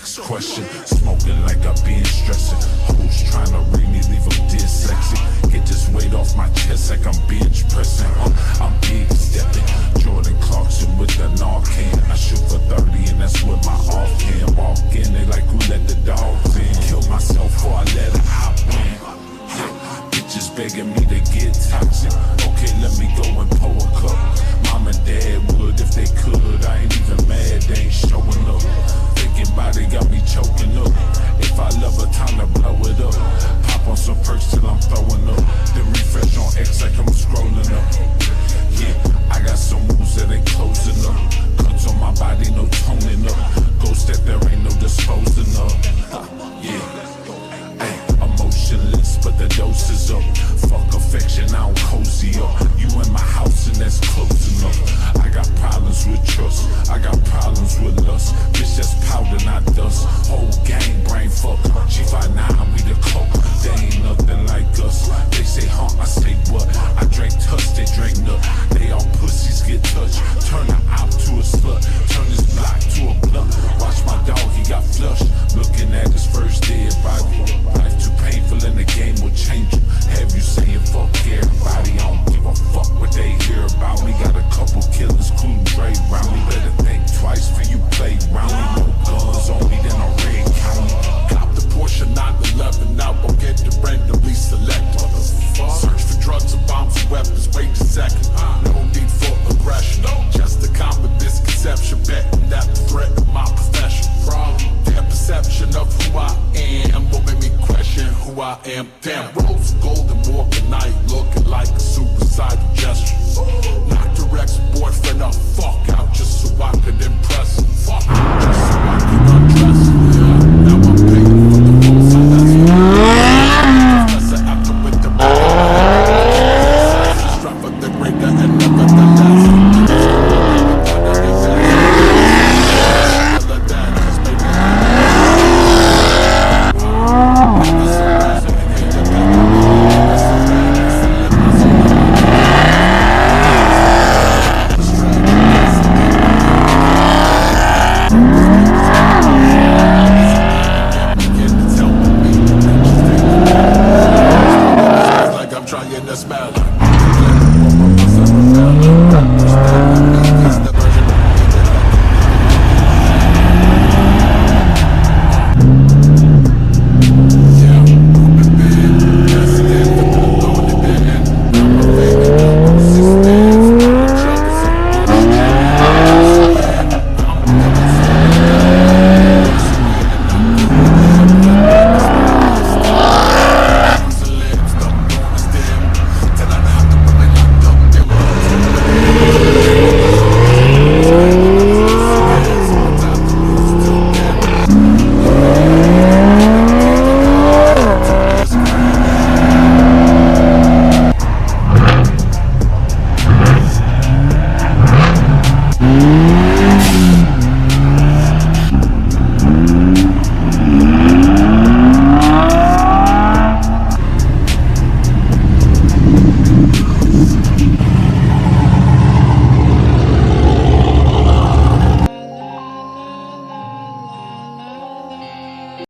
next question. Smoking like I been stressing. Hoes trying to read me, leave them dyslexic. Get this weight off my chest like I'm bench pressing. I'm big stepping. Jordan Clarkson with the Narcan. I shoot for 30 and that's with my off can. Walk in, they like who let the dogs in. Kill myself before I let her out win. Yeah, bitches begging me to get toxic. Okay, let me go and pour a cup. Mom and dad would if they could. I ain't even mad, they ain't showing up. Thinking about it got me choking up. If I love her, time to blow it up. Pop on some perks till I'm throwing up. Then refresh on X like I'm scrolling up. Yeah, I got some moves that ain't closing up. Cuts on my body, no toning up. Ghost that there ain't no disposing of. Yeah, ay, emotionless, but the dose is up. Fuck affection, I don't cozy up. You in my house and that's close enough. I got problems with trust, I got problems with lust. Bitch, that's powder, not dust. Whole gang brain fuck. She 5'9", we the coke. They ain't nothing like us. They say huh, I say what? I drank tuss, they drank nut. They all pussies get touched. Turn her out to a slut. Turn this block to a blunt. Watch my dog, he got flushed. Looking at his first dead body. Life too painful and the game will change you. Have you saying fuck everybody? I don't give a fuck what they hear about me. Got a couple killers, including Dre round me. Better think twice for you play round me. No guns on me, then a red county. Cop the Porsche 911, now go get the randomly selected. Search for drugs and bombs and weapons, wait a second. No need for aggression, just a common misconception. Betting that the threat of my profession. Their perception of who I am will make me question who I am. Damn